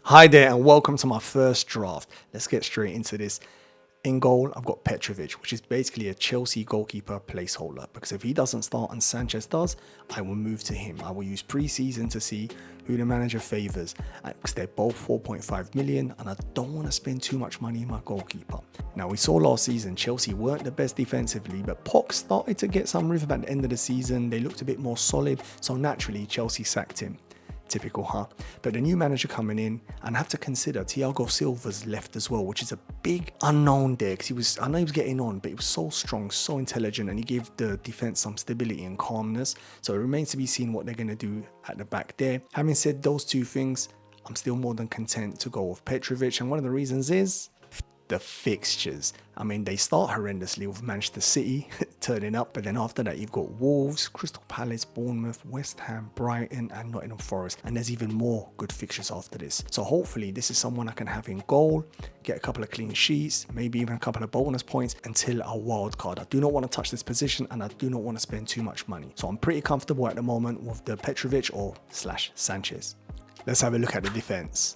Hi there and welcome to my first draft. Let's get straight into this. In goal, I've got Petrovic, which is basically a Chelsea goalkeeper placeholder, because if he doesn't start and Sanchez does, I will move to him. I will use pre-season to see who the manager favours, because they're both 4.5 million and I don't want to spend too much money in my goalkeeper. Now, we saw last season Chelsea weren't the best defensively, but Poch started to get some rhythm at the end of the season. They looked a bit more solid, so naturally Chelsea sacked him. Typical, huh? But the new manager coming in, and I have to consider Thiago Silva's left as well, which is a big unknown there, because I know he was getting on, but he was so strong, so intelligent, and he gave the defense some stability and calmness. So it remains to be seen what they're going to do at the back there. Having said those two things, I'm still more than content to go with Petrovic, and one of the reasons is the fixtures. I mean, they start horrendously with Manchester City turning up, but then after that you've got Wolves, Crystal Palace, Bournemouth, West Ham, Brighton and Nottingham Forest, and there's even more good fixtures after this. So hopefully this is someone I can have in goal, get a couple of clean sheets, maybe even a couple of bonus points until a wild card. I do not want to touch this position and I do not want to spend too much money. So I'm pretty comfortable at the moment with the Petrovic or / Sanchez. Let's have a look at the defense.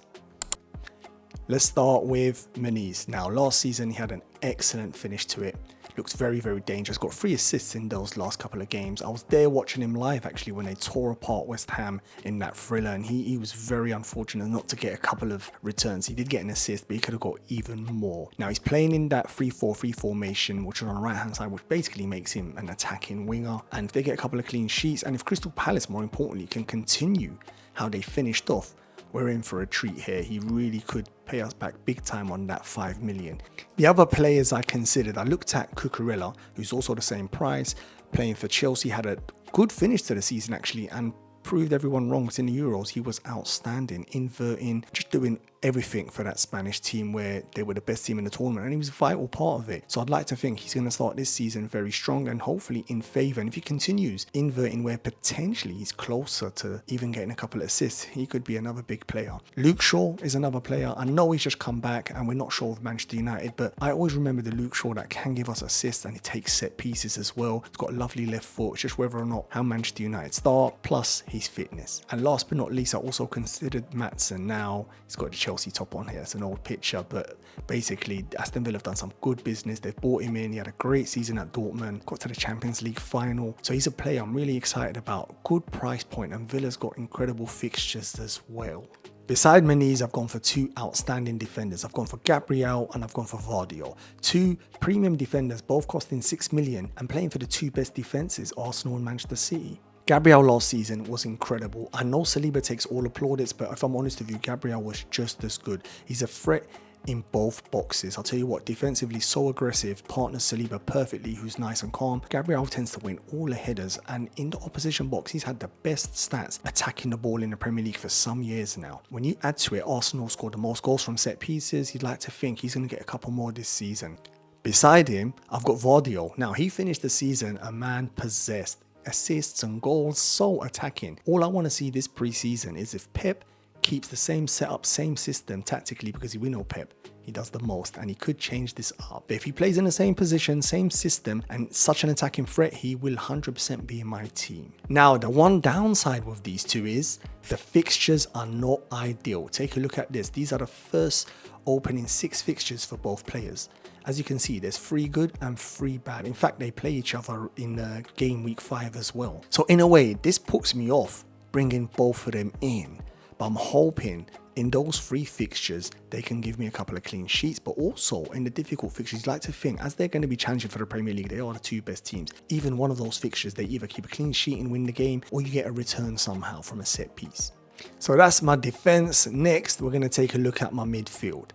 Let's start with Muniz. Now, last season he had an excellent finish to it. Looks very, very dangerous. Got 3 assists in those last couple of games. I was there watching him live actually when they tore apart West Ham in that thriller, and he was very unfortunate not to get a couple of returns. He did get an assist, but he could have got even more. Now he's playing in that 3-4-3 formation, which is on the right hand side, which basically makes him an attacking winger. And if they get a couple of clean sheets, and if Crystal Palace, more importantly, can continue how they finished off, we're in for a treat here. He really could pay us back big time on that 5 million. The other players I considered, I looked at Cucurella, who's also the same price, playing for Chelsea, had a good finish to the season actually, and proved everyone wrong. But in the Euros, he was outstanding, inverting, just doing everything for that Spanish team where they were the best team in the tournament, and he was a vital part of it. So I'd like to think he's going to start this season very strong and hopefully in favour. And if he continues inverting where potentially he's closer to even getting a couple of assists, he could be another big player. Luke Shaw is another player. I know he's just come back and we're not sure of Manchester United, but I always remember the Luke Shaw that can give us assists, and he takes set pieces as well. He's got a lovely left foot. It's just whether or not how Manchester United start, plus his fitness. And last but not least, I also considered Maatsen. Now he's got the Chelsea top on here. It's an old picture, but basically Aston Villa have done some good business. They've bought him in. He had a great season at Dortmund, got to the Champions League final. So he's a player I'm really excited about. Good price point, and Villa's got incredible fixtures as well. Beside Muniz, I've gone for 2 outstanding defenders. I've gone for Gabriel and I've gone for Vardio. 2 premium defenders, both costing 6 million and playing for the 2 best defenses, Arsenal and Manchester City. Gabriel last season was incredible. I know Saliba takes all applaudits, but if I'm honest with you, Gabriel was just as good. He's a threat in both boxes. I'll tell you what, defensively so aggressive, partners Saliba perfectly, who's nice and calm. Gabriel tends to win all the headers, and in the opposition box, he's had the best stats attacking the ball in the Premier League for some years now. When you add to it, Arsenal scored the most goals from set pieces. You'd like to think he's going to get a couple more this season. Beside him, I've got Vardio. Now, he finished the season a man possessed. Assists and goals, so attacking. All I want to see this pre-season is if Pep keeps the same setup, same system tactically, because we know Pep, he does the most and he could change this up. But if he plays in the same position, same system and such an attacking threat, he will 100% be in my team. Now, the one downside with these two is the fixtures are not ideal. Take a look at this. These are the first opening 6 fixtures for both players. As you can see, there's 3 good and 3 bad. In fact, they play each other in game week 5 as well. So in a way, this puts me off bringing both of them in. But I'm hoping in those 3 fixtures, they can give me a couple of clean sheets. But also in the difficult fixtures, you'd like to think, as they're going to be challenging for the Premier League, they are the 2 best teams. Even one of those fixtures, they either keep a clean sheet and win the game, or you get a return somehow from a set piece. So that's my defense. Next, we're going to take a look at my midfield.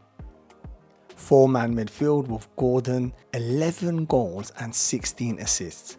4-man midfield with Gordon, 11 goals and 16 assists.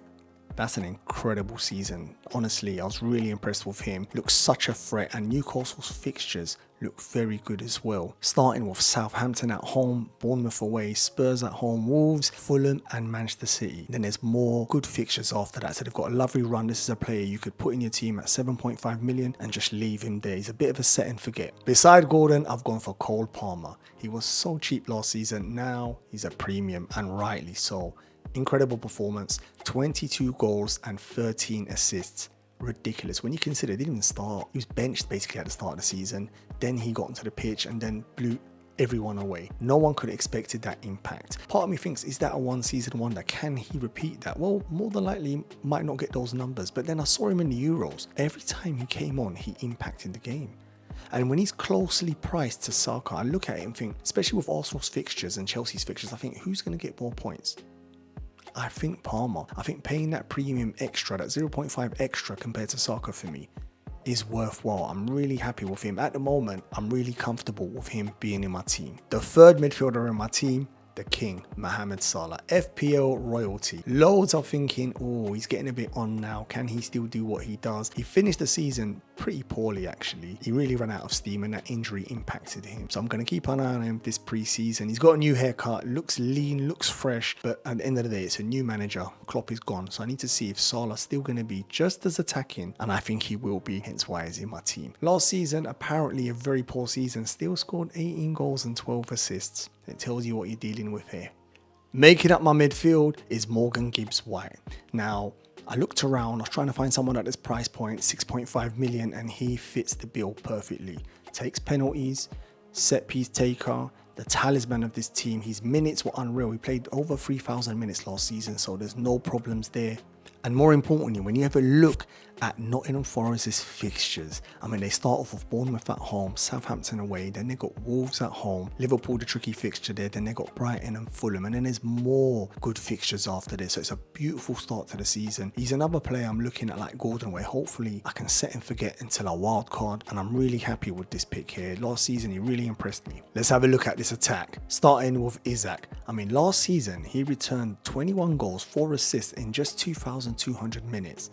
That's an incredible season. Honestly, I was really impressed with him. Looks such a threat, and Newcastle's fixtures look very good as well. Starting with Southampton at home, Bournemouth away, Spurs at home, Wolves, Fulham and Manchester City. Then there's more good fixtures after that. So they've got a lovely run. This is a player you could put in your team at 7.5 million and just leave him there. He's a bit of a set and forget. Beside Gordon, I've gone for Cole Palmer. He was so cheap last season. Now he's a premium, and rightly so. Incredible performance, 22 goals and 13 assists. ridiculous. When you consider he didn't even start, he was benched basically at the start of the season, then he got onto the pitch and then blew everyone away. No one could have expected that impact. Part of me thinks, is that a one season wonder? Can he repeat that? Well, more than likely might not get those numbers, but then I saw him in the Euros. Every time he came on, he impacted the game. And when he's closely priced to Saka, I look at it and think, especially with Arsenal's fixtures and Chelsea's fixtures, I think who's going to get more points? I think Palmer. I think paying that premium extra, that 0.5 extra compared to Saka for me, is worthwhile. I'm really happy with him. At the moment, I'm really comfortable with him being in my team. The third midfielder in my team, the king, Mohamed Salah, FPL royalty. Loads are thinking, oh, he's getting a bit on now. Can he still do what he does? He finished the season pretty poorly, actually. He really ran out of steam and that injury impacted him. So I'm going to keep an eye on him this pre-season. He's got a new haircut, looks lean, looks fresh, but at the end of the day, it's a new manager. Klopp is gone. So I need to see if Salah's still going to be just as attacking, and I think he will be, hence why he's in my team. Last season, apparently a very poor season, still scored 18 goals and 12 assists. It tells you what you're dealing with here. Making up my midfield is Morgan Gibbs-White. Now, I looked around, I was trying to find someone at this price point, 6.5 million, and he fits the bill perfectly. Takes penalties, set piece taker, the talisman of this team. His minutes were unreal. He played over 3,000 minutes last season, so there's no problems there. And more importantly, when you have a look at Nottingham Forest's fixtures, I mean, they start off with Bournemouth at home, Southampton away, then they got Wolves at home, Liverpool the tricky fixture there, then they got Brighton and Fulham, and then there's more good fixtures after this. So it's a beautiful start to the season. He's another player I'm looking at like Gordon, where hopefully I can set and forget until a wild card, and I'm really happy with this pick here. Last season, he really impressed me. Let's have a look at this attack, starting with Isak. I mean, last season, he returned 21 goals, 4 assists in just 2,200 minutes.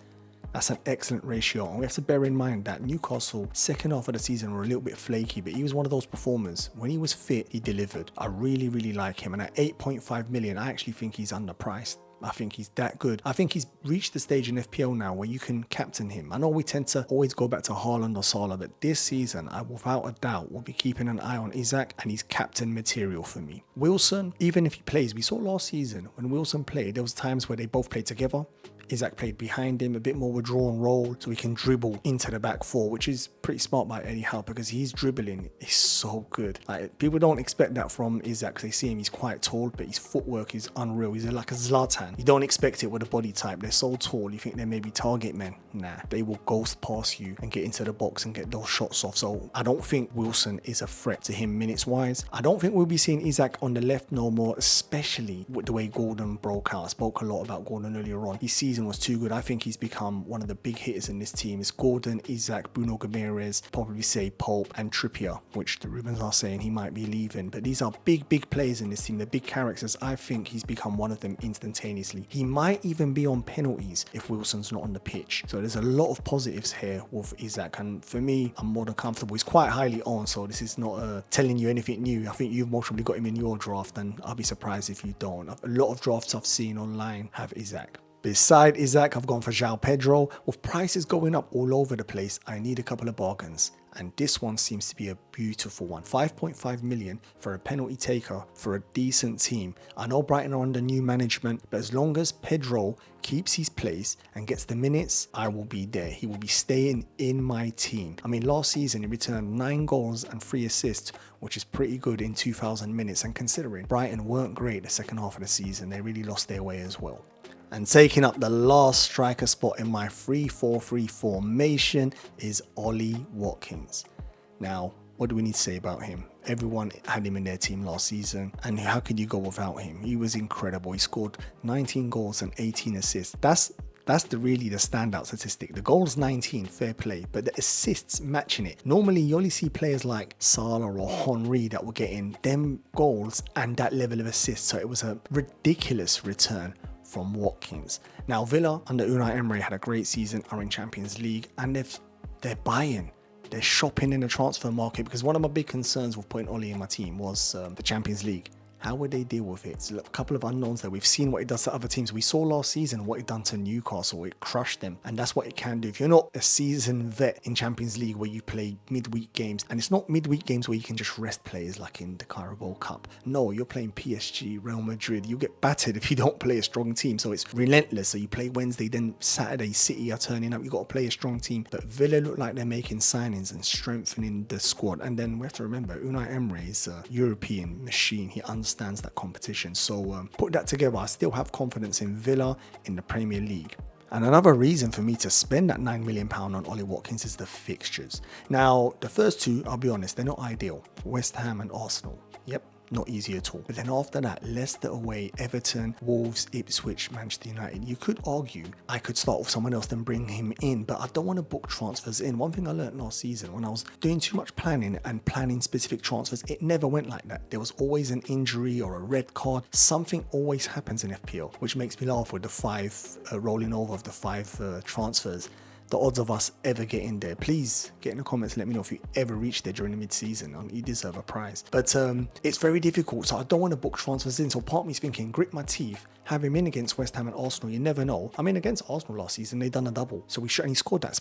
That's an excellent ratio, and we have to bear in mind that Newcastle second half of the season were a little bit flaky, but he was one of those performers. When he was fit, he delivered. I really like him, and at 8.5 million, I actually think he's underpriced. I think he's that good. I think he's reached the stage in FPL now where you can captain him. I know we tend to always go back to Haaland or Salah, but this season, I without a doubt will be keeping an eye on Isak, and he's captain material for me. Wilson, even if he plays, we saw last season when Wilson played, there was times where they both played together. Isak played behind him, a bit more withdrawn role, so he can dribble into the back four, which is pretty smart by Eddie Howe because his dribbling is so good. Like, people don't expect that from Isak. They see him, he's quite tall, but his footwork is unreal. He's like a Zlatan. You don't expect it with a body type. They're so tall, you think they're maybe target men. Nah, they will ghost past you and get into the box and get those shots off. So I don't think Wilson is a threat to him minutes wise. I don't think we'll be seeing Isak on the left no more, especially with the way Gordon broke out. I spoke a lot about Gordon earlier on. His season was too good. I think he's become one of the big hitters in this team. It's Gordon, Isak, Bruno Guimaraes, probably say Pope and Trippier, which the Rubens are saying he might be leaving. But these are big players in this team. They're big characters. I think he's become one of them instantaneously. He might even be on penalties if Wilson's not on the pitch. So there's a lot of positives here with Isak, and for me, I'm more than comfortable. He's quite highly owned, so this is not telling you anything new. I think you've most probably got him in your draft, and I'll be surprised if you don't. A lot of drafts I've seen online have Isak. Beside Isak, I've gone for João Pedro. With prices going up all over the place, I need a couple of bargains. And this one seems to be a beautiful one. 5.5 million for a penalty taker for a decent team. I know Brighton are under new management, but as long as Pedro keeps his place and gets the minutes, I will be there. He will be staying in my team. I mean, last season he returned 9 goals and 3 assists, which is pretty good in 2,000 minutes. And considering Brighton weren't great the second half of the season, they really lost their way as well. And taking up the last striker spot in my 3-4-3 formation is Ollie Watkins. Now, what do we need to say about him? Everyone had him in their team last season, and how could you go without him? He was incredible. He scored 19 goals and 18 assists. That's really the standout statistic. The goals 19, fair play, but the assists matching it. Normally, you only see players like Salah or Henry that were getting them goals and that level of assists. So it was a ridiculous return from Watkins. Now, Villa under Unai Emery had a great season, are in Champions League, and they're buying. They're shopping in the transfer market, because one of my big concerns with putting Ollie in my team was the Champions League. How would they deal with it? It's a couple of unknowns there. We've seen what it does to other teams. We saw last season what it done to Newcastle. It crushed them, and that's what it can do. If you're not a seasoned vet in Champions League where you play midweek games, and it's not midweek games where you can just rest players like in the Carabao Cup. No, you're playing PSG, Real Madrid. You get battered if you don't play a strong team. So it's relentless. So you play Wednesday, then Saturday, City are turning up. You got to play a strong team. But Villa look like they're making signings and strengthening the squad. And then we have to remember, Unai Emery is a European machine. He understands that competition. So put that together, I still have confidence in Villa in the Premier League. And another reason for me to spend that £9 million on Ollie Watkins is the fixtures. Now, the first two, I'll be honest, they're not ideal. West Ham and Arsenal. Yep. Not easy at all. But then after that, Leicester away, Everton, Wolves, Ipswich, Manchester United. You could argue I could start with someone else then bring him in, but I don't want to book transfers in. One thing I learned last season when I was doing too much planning and planning specific transfers, it never went like that. There was always an injury or a red card. Something always happens in FPL, which makes me laugh with the rolling over of the five transfers. The odds of us ever getting there. Please get in the comments and let me know if you ever reached there during the mid-season. You deserve a prize. But it's very difficult, so I don't want to book transfers in. So part of me's thinking, grit my teeth, have him in against West Ham and Arsenal. You never know. I mean, against Arsenal last season, they done a double. So and he scored that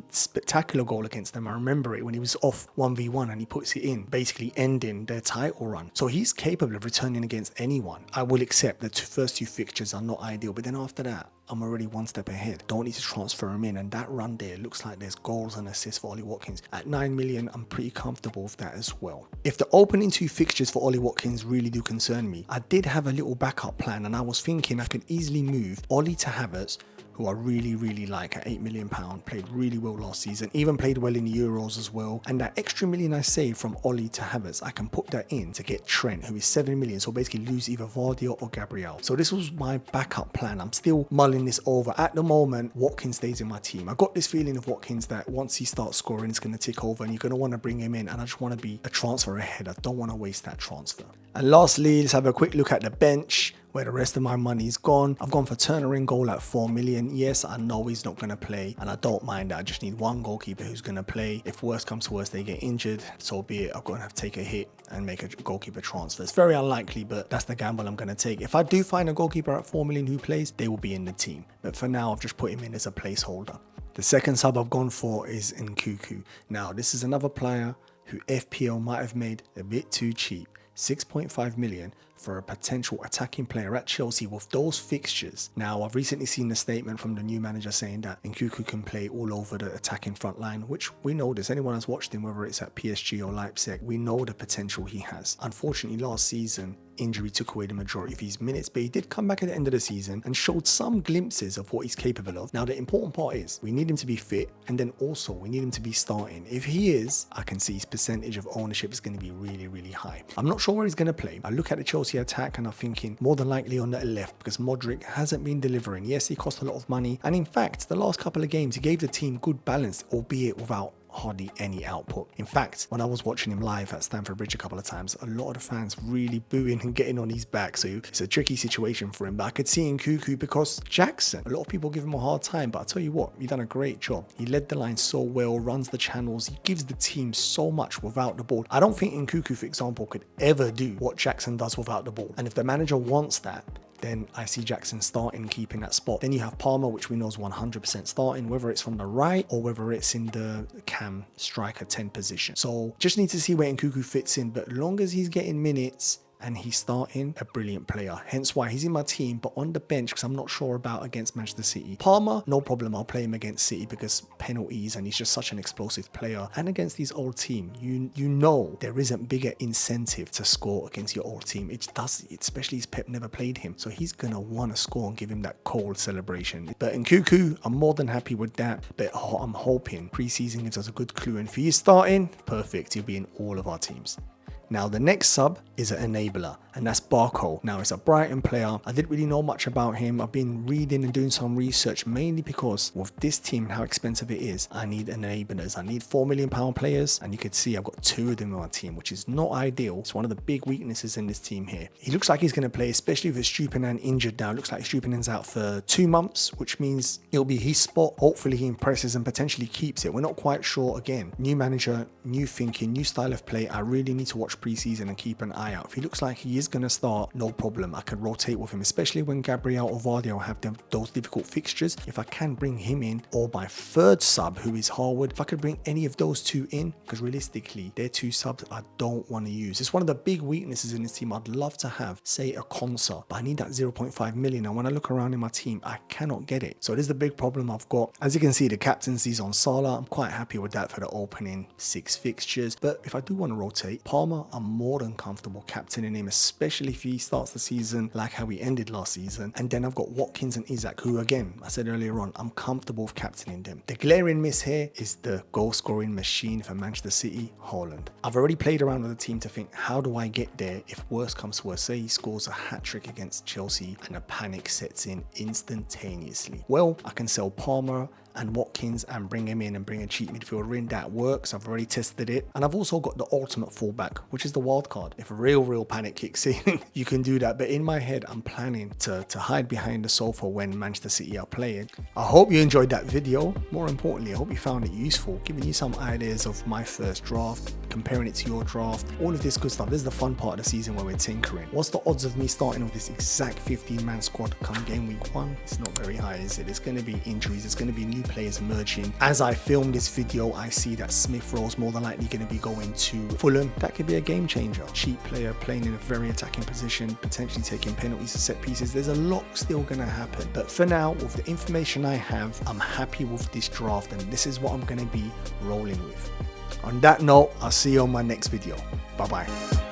spectacular goal against them. I remember it when he was off 1v1 and he puts it in, basically ending their title run. So he's capable of returning against anyone. I will accept the first two fixtures are not ideal, but then after that, I'm already one step ahead. Don't need to transfer him in. And that run there looks like there's goals and assists for Ollie Watkins. At 9 million, I'm pretty comfortable with that as well. If the opening two fixtures for Ollie Watkins really do concern me, I did have a little backup plan and I was thinking I could easily move Ollie to Havertz, who I really like at £8 million, played really well last season, even played well in the Euros as well. And that extra million I saved from Ollie to Havertz, I can put that in to get Trent, who is 7 million. So basically lose either Vardy or Gabriel. So this was my backup plan. I'm still mulling this over. At the moment, Watkins stays in my team. I got this feeling of Watkins that once he starts scoring, it's going to tick over and you're going to want to bring him in. And I just want to be a transfer ahead. I don't want to waste that transfer. And lastly, let's have a quick look at the bench, where the rest of my money's gone. I've gone for Turner in goal at 4 million. Yes, I know he's not going to play, and I don't mind that. I just need one goalkeeper who's going to play. If worse comes to worse, they get injured, so be it. I'm going to have to take a hit and make a goalkeeper transfer. It's very unlikely, but that's the gamble I'm going to take. If I do find a goalkeeper at 4 million who plays, they will be in the team. But for now, I've just put him in as a placeholder. The second sub I've gone for is Nkunku. Now, this is another player who FPL might have made a bit too cheap. 6.5 million for a potential attacking player at Chelsea with those fixtures. Now, I've recently seen a statement from the new manager saying that Nkunku can play all over the attacking front line, which we know this. Anyone has watched him, whether it's at PSG or Leipzig, we know the potential he has. Unfortunately, last season, injury took away the majority of his minutes, but he did come back at the end of the season and showed some glimpses of what he's capable of. Now, the important part is we need him to be fit, and then also we need him to be starting. If he is, I can see his percentage of ownership is going to be really high. I'm not sure where he's going to play. I look at the Chelsea attack and I'm thinking more than likely on the left, because Modric hasn't been delivering. Yes, he cost a lot of money, and in fact, the last couple of games he gave the team good balance, albeit without hardly any output. In fact, when I was watching him live at Stamford Bridge a couple of times, a lot of the fans really booing and getting on his back, so it's a tricky situation for him. But I could see Nkunku because Jackson, a lot of people give him a hard time, but I'll tell you what, he done a great job. He led the line so well, runs the channels, he gives the team so much without the ball. I don't think Nkunku, for example, could ever do what Jackson does without the ball. And if the manager wants that, then I see Jackson starting, keeping that spot. Then you have Palmer, which we know is 100% starting, whether it's from the right or whether it's in the cam striker 10 position. So just need to see where Nkunku fits in, but as long as he's getting minutes and he's starting, a brilliant player. Hence why he's in my team, but on the bench because I'm not sure about against Manchester City. Palmer, no problem. I'll play him against City because penalties, and he's just such an explosive player. And against these old team, you know there isn't bigger incentive to score against your old team. It does, especially as Pep never played him. So he's going to want to score and give him that cold celebration. But Nkunku, I'm more than happy with that. But I'm hoping pre-season gives us a good clue. And for you starting, perfect. He'll be in all of our teams. Now, the next sub is an enabler, and that's Barco. Now, it's a Brighton player. I didn't really know much about him. I've been reading and doing some research, mainly because with this team and how expensive it is, I need enablers. I need £4 million players, and you can see I've got 2 of them in my team, which is not ideal. It's one of the big weaknesses in this team here. He looks like he's going to play, especially with Stupinan injured now. It looks like Stupinan's out for 2 months, which means it'll be his spot. Hopefully, he impresses and potentially keeps it. We're not quite sure. Again, new manager, new thinking, new style of play. I really need to watch watch pre-season and keep an eye out. If he looks like he is going to start, no problem. I could rotate with him, especially when Gabriel or Vardy have those difficult fixtures. If I can bring him in, or my third sub, who is Harwood, if I could bring any of those two in, because realistically, they're two subs I don't want to use. It's one of the big weaknesses in this team. I'd love to have, say, a Konsa, but I need that 0.5 million. And when I look around in my team, I cannot get it. So it is the big problem I've got. As you can see, the captaincy's on Salah. I'm quite happy with that for the opening 6 fixtures. But if I do want to rotate, Palmer, I'm more than comfortable captaining him, especially if he starts the season like how he ended last season. And then I've got Watkins and Isak, who again, I said earlier on, I'm comfortable with captaining them. The glaring miss here is the goal scoring machine for Manchester City, Haaland. I've already played around with the team to think, how do I get there if worse comes to worse? Say he scores a hat-trick against Chelsea and a panic sets in instantaneously. Well, I can sell Palmer and Watkins and bring him in and bring a cheap midfielder in. That works. I've already tested it. And I've also got the ultimate fallback, which is the wild card. If a real panic kicks in, you can do that. But in my head, I'm planning to hide behind the sofa when Manchester City are playing. I hope you enjoyed that video. More importantly, I hope you found it useful, giving you some ideas of my first draft, comparing it to your draft, all of this good stuff. This is the fun part of the season where we're tinkering. What's the odds of me starting with this exact 15-man squad come game week 1? It's not very high, is it? It's going to be injuries. It's going to be new players emerging. As I film this video, I see that Smith Rowe's more than likely going to be going to Fulham. That could be a game changer. Cheap player playing in a very attacking position, potentially taking penalties and set pieces. There's a lot still going to happen. But for now, with the information I have, I'm happy with this draft, and this is what I'm going to be rolling with. On that note, I'll see you on my next video. Bye bye.